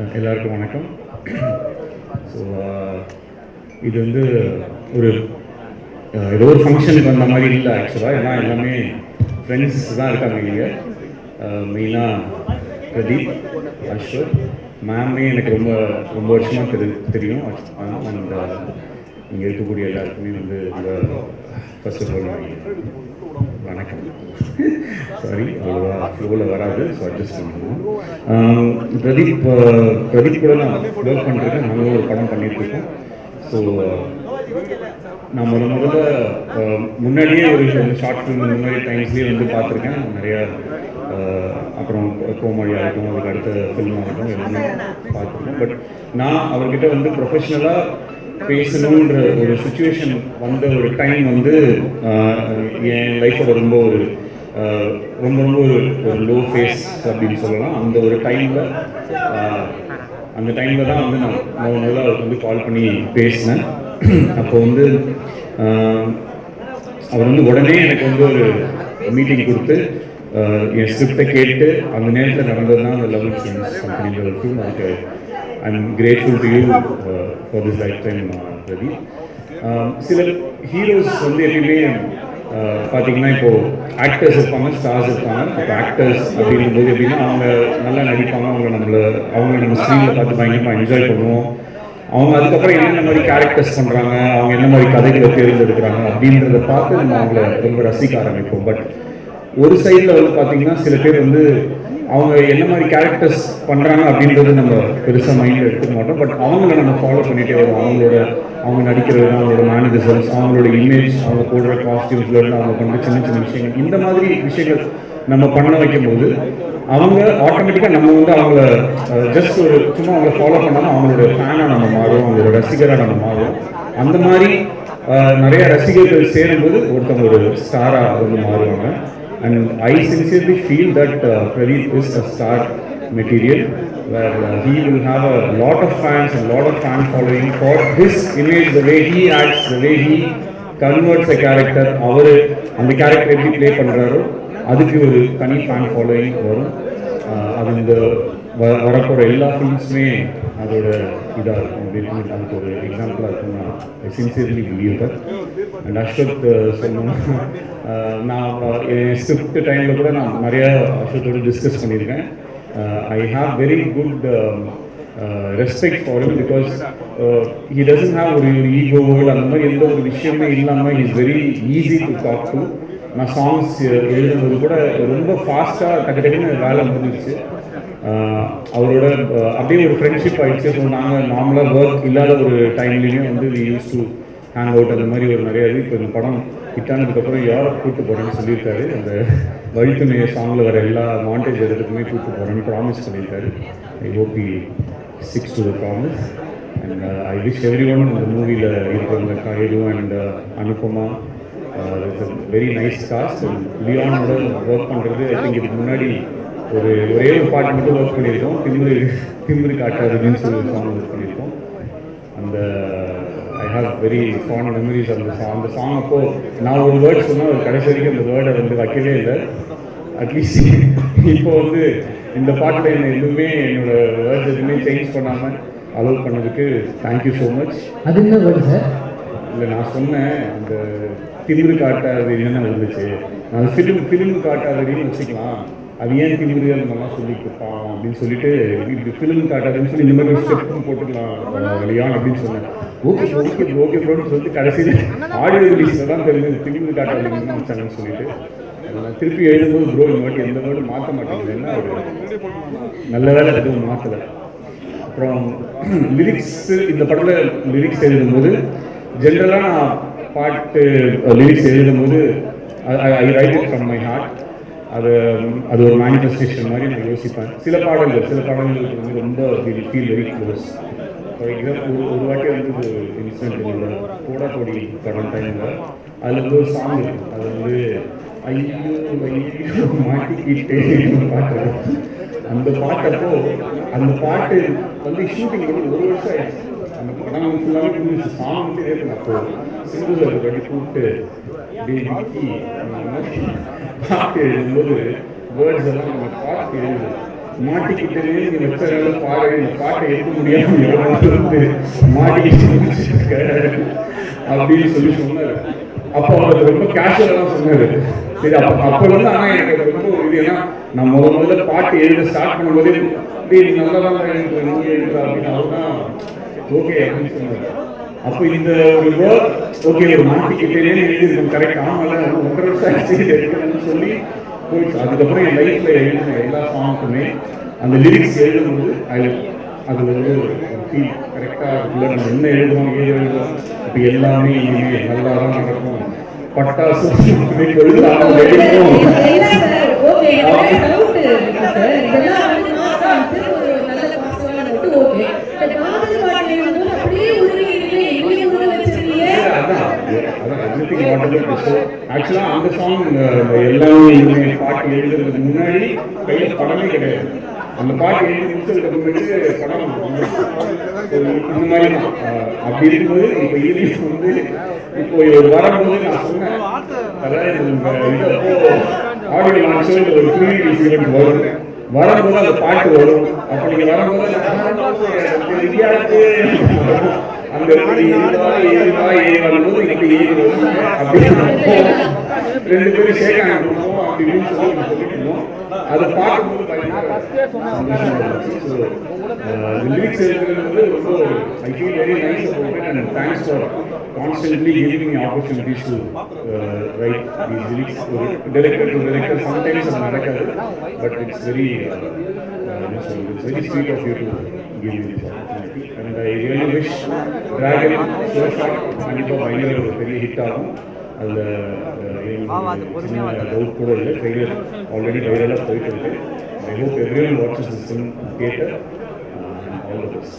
எல்லாருக்கும் வணக்கம். ஸோ இது வந்து ஒரு ஏதோ ஒரு ஃபங்க்ஷனுக்கு வந்த மாதிரி இல்லை ஆக்சுவலாக. ஏன்னா எல்லாமே ஃப்ரெண்ட்ஸ் தான் இருக்காங்க இங்கே. மெயினாக பிரதீப், அஸ்வத் மேமே எனக்கு ரொம்ப ரொம்ப வருஷமாக தெரியும். அண்ட் இங்கே இருக்கக்கூடிய எல்லாருக்குமே வந்து ஃபர்ஸ்ட் ஆஃப் ஆல் வணக்கம். சாரி, அவ்வளோவா ஃப்ளோவில் வராது, ஸோ அட்ஜஸ்ட் பண்ணணும். பிரதீப் கூட நான் ஒர்க் பண்ணிருக்கேன். நாங்களும் ஒரு படம் பண்ணிட்டுருக்கோம். ஸோ நான் முதல்ல முன்னாடியே ஒரு ஷார்ட் ஃபிலிம் இந்த மாதிரி டைம்ஸ்லேயே வந்து பார்த்துருக்கேன் நிறையா. அப்புறம் கோமாளி ஆகட்டும், அதுக்கு அடுத்த ஃபில்ம் ஆகட்டும் எல்லாமே பார்த்துருக்கேன். பட் நான் அவர்கிட்ட வந்து ப்ரொஃபஷ்னலாக பேசணுன்ற ஒரு சுச்சுவேஷன் வந்த ஒரு டைம் வந்து என் லைஃபோட ரொம்ப ரொம்ப ஒரு லோ ஃபேஸ் அப்படின்னு சொல்லலாம். அந்த ஒரு டைமில் தான் வந்து நான் முதல்ல அவருக்கு வந்து கால் பண்ணி பேசினேன். அப்போ வந்து அவர் வந்து உடனே எனக்கு வந்து ஒரு மீட்டிங் கொடுத்து என் ஸ்கிரிப்டை கேட்டு அந்த நேரத்தில் நடந்தது தான் அந்த லவ் இன்சூரன்ஸ் கம்பெனியில் இருக்கும். அதுக்கு I'm grateful to you for this life time Pradeep. சில ஹீரோஸ் வந்து எப்பயுமே பார்த்தீங்கன்னா இப்போது ஆக்டர்ஸ் இருப்பாங்க, ஸ்டார்ஸ் இருப்பாங்க. இப்போ ஆக்டர்ஸ் அப்படிங்கும்போது எப்படின்னா அவங்க நல்லா நடிப்பாங்க, அவங்க நம்ம ஸ்க்ரீனில் பார்த்து பயங்கரமாக என்ஜாய் பண்ணுவோம். அவங்க அதுக்கப்புறம் என்னென்ன மாதிரி கேரக்டர்ஸ் பண்ணுறாங்க, அவங்க என்ன மாதிரி கதைகளை தேர்ந்தெடுக்கிறாங்க அப்படின்றத பார்த்து நம்ம அவங்கள ரொம்ப ரசிக்க ஆரம்பிப்போம். பட் ஒரு சைடில் வந்து பார்த்தீங்கன்னா சில பேர் வந்து அவங்க என்ன மாதிரி கேரக்டர்ஸ் பண்ணுறாங்க அப்படின்றது நம்ம பெருசாக மைண்டில் எடுத்துக்க மாட்டோம். பட் அவங்கள நம்ம ஃபாலோ பண்ணிகிட்டே வரோம். அவங்க நடிக்கிறது, அவங்களோட மேனரிசம்ஸ், அவங்களோட இமேஜ், அவங்க போடுற காஸ்டியூம்ஸ்லேருந்து அவங்க பண்ணுற சின்ன சின்ன விஷயங்கள், இந்த மாதிரி விஷயங்கள் நம்ம பண்ண வைக்கும் போது அவங்க ஆட்டோமேட்டிக்காக நம்ம வந்து அவங்கள ஜஸ்ட் ஒரு சும்மா அவங்கள ஃபாலோ பண்ணாமல் அவங்களோட ஃபேனாக நம்ம மாறுவோம், அவங்களோட ரசிகராக நம்ம மாறுவோம். அந்த மாதிரி நிறைய ரசிகர்கள் சேரும்போது ஒருத்தவங்க ஒரு ஸ்டாராக வந்து மாறுவாங்க. And I sincerely feel that Pradeep is a star material where he will have a lot of fans and lot of fan following for his image, the way he acts, the way he converts a character. அவர் அந்த character எப்படி play பண்ணுறாரோ அதுக்கு ஒரு தனி fan following வரும். அது இந்த வரப்போகிற எல்லா ஃபிலிம்ஸுமே அதோட இதாக இருக்கும் அப்படின்னு அதுக்கு ஒரு எக்ஸாம்பிளாக இருக்கும். நான் sincerely believe that. And Ashwath சொல்லணும்னா நான் என் ஸ்கிரிப்ட் டைமில் கூட நான் நிறையா அஸ்வத்தோடு டிஸ்கஸ் பண்ணியிருக்கேன். I have very good respect for him because he doesn't have ஒரு ஈகோவோடு அந்த மாதிரி எந்த ஒரு விஷயமே இல்லாமல் is very easy to talk to. நான் சாங்ஸ் எழுதும்போது கூட ரொம்ப ஃபாஸ்ட்டாக டக்குன்னு வேலை முடிஞ்சிருச்சு. அவரோட அப்படியே ஒரு ஃப்ரெண்ட்ஷிப் ஆகிடுச்சு. ஸோ நாங்கள் நார்மலாக ஒர்க் இல்லாத ஒரு டைம்லேயும் வந்து we use to hang out அந்த மாதிரி ஒரு நிறையா இது. இப்போ இந்த படம் ஹிட்டானதுக்கப்புறம் யாரை கூப்பிட்டு போகிறேன்னு சொல்லியிருக்காரு. அந்த வழித்துணைய சாங்கில் வர எல்லா மாண்டேஜ் இடத்துக்குமே கூப்பிட்டு போகிறேன்னு ப்ராமிஸ் பண்ணியிருக்காரு. I hope he sticks to the promise. And I wish every one இந்த மூவியில் இருக்கிறவங்க Kayadu and Anupama very nice cast. லியானோட ஒர்க் பண்ணுறது ஐ திங்க் இதுக்கு முன்னாடி ஒரே ஒரு பாட்டு மட்டும் ஒர்க் பண்ணியிருக்கோம். திமிரு காட்டாதுன்னு சொல்லி ஒரு சாங் ஒர்க் பண்ணியிருக்கோம். அந்த ஐ ஹாவ் வெரி ஃபாண்ட் மெமரிஸ் அந்த சாங். அப்போது நான் ஒரு வேர்ட் சொன்னால் ஒரு கடைசி வரைக்கும் அந்த வேர்டை வந்து வைக்கவே இல்லை. அட்லீஸ்ட் இப்போ வந்து இந்த பாட்டில் என்ன எதுவுமே என்னோட வேர்ட்ஸ் எதுவுமே சேஞ்ச் பண்ணாமல் அலோவ் பண்ணதுக்கு தேங்க்யூ ஸோ மச். அது என்ன வேர்டு சார்? இல்லை நான் சொன்னேன் அந்த திமிரு காட்டாதடின்னு இருந்துச்சு. நான் ஃபிலிம் காட்டாதடின்னு வச்சுக்கலாம். அது ஏன் திமிரு அந்த மாதிரிலாம் சொல்லிட்டுருப்பான் அப்படின்னு சொல்லிட்டு இப்படி ஃபிலிம் காட்டாதுன்னு சொல்லி இந்த மாதிரி ஒரு ஸ்டெப்பும் போட்டுக்கலாம் இல்லையான் அப்படின்னு சொன்னேன். ஓகே ப்ரோன்னு சொல்லிட்டு கடைசியில் ஆடியோ ரிலீஸில் தான் தெரிஞ்சு திமிரு காட்டாதுன்னு வச்சாங்கன்னு சொல்லிட்டு நான் திருப்பி எழுதும்போது ப்ரோ இந்த வாட்டி எந்த வேர்டும் மாற்ற மாட்டேங்குதுன்னா ஒரு நல்ல வேலை எதுவும் மாற்றலை. அப்புறம் லிரிக்ஸு இந்த படத்தில் லிரிக்ஸ் எழுதும்போது ஜென்ரலாக நான் பாட்டு லிரிக்ஸ் எழுதும்போது I write it from my heart. அது ஒரு மேனிஃபெஸ்டேஷன் மாதிரி நான் யோசிப்பேன். சில பாடல்களுக்கு வந்து ரொம்ப feel very close. For example ஒரு வாட்டி வந்து இன்சிடென்ட் என்னோட கோடாக்கோடி படம் டைமில் அதில் வந்து ஒரு சாங் இருக்கும். அது வந்து ஐயோ மாட்டிக்கிட்டே பாட்டு. அந்த பாட்டப்போ அந்த பாட்டு வந்து ஷூட்டிங் வந்து ஒரு வருஷம் ஆயிடுச்சு. அந்த படம் ஃபுல்லாகவே புரிஞ்சு சாங் வந்து ஏற்கனவே அப்போ சிங்கிள் அதை கட்டி கூப்பிட்டு பாட்டு எழுதும்போது வேர்ட்ஸ் எல்லாம் நம்ம பாட்டு எழுதுவோம். மாட்டிக்கிட்டு நீ வச்ச பாடு பாட்டை எடுக்க முடியாம மாட்டிக்கிட்டு அப்படின்னு சொல்லி சொன்னாரு. அப்போ அவர் ரொம்ப கேஷுவலாக சொன்னாரு. சரி அப்போ வந்து ஆனால் எனக்கு ரொம்ப இது, ஏன்னா நான் முதல்ல பாட்டு எழுத ஸ்டார்ட் பண்ணும்போது நல்லா தான் எழுதுறா அப்படின்னு அவர் தான் ஓகே அப்படின்னு சொன்னார். அப்போ இந்த ஒரு வேர்ட் ஓகே ஒரு மாட்டிக்கிட்டே எழுதி கரெக்ட் ஆகல 1.5 வருஷம் எடுக்கணும்னு சொல்லி போயிடுச்சு. அதுக்கப்புறம் என் லைஃப்பில் எழுதின எல்லா சாங்குக்குமே அந்த லிரிக்ஸ் எழுதும்போது அது வந்து ஒரு ஃபீல் கரெக்டாக இல்லை. நம்ம என்ன எழுதுவோம் ஏது எழுதுவோம் இப்போ எல்லாமே இனிமேல் நல்லா தான் நடக்கும், பட்டாசு ஆக்சுவலா அந்த சாங் எல்லாமே பாட்டு எழுதுறதுக்கு முன்னாடி கையில் படமே கிடையாது. அந்த பாட்டு எழுதி முடிச்சதுக்கு அப்புறமேட்டு படம் இந்த மாதிரி தான். அப்படி இருக்கும்போது இப்போ ஈவினிங் வந்து இப்போ வரும்போது நான் சொன்னேன், அதாவது ஆடியோ லான்ச் ஒரு ப்ரீ வரும், வரும்போது அந்த பாட்டு வரும். அப்போ நீங்க வரும்போது அந்த வரும்போது எனக்கு ரெண்டு பேரும் சேர்க்க அப்படின்னு சொல்லி சொல்லிருந்தோம். அதை பார்க்கும்போது லிரிக்ஸ் எழுதுறது ரொம்ப I feel very nice about it and thanks for constantly giving me opportunities to write these lyrics. Director to director sometimes அது நடக்காது, but it's very sweet of you to give me this opportunity, and I really wish Dragon so short கண்டிப்பாக பயங்கர ஒரு பெரிய hit ஆகும். அதில் சின்ன doubt கூட இல்லை. ட்ரெய்லர் ஆல்ரெடி வைரலாக போயிட்டு இருக்கு. I hope everyone watches this film in theater and all the best.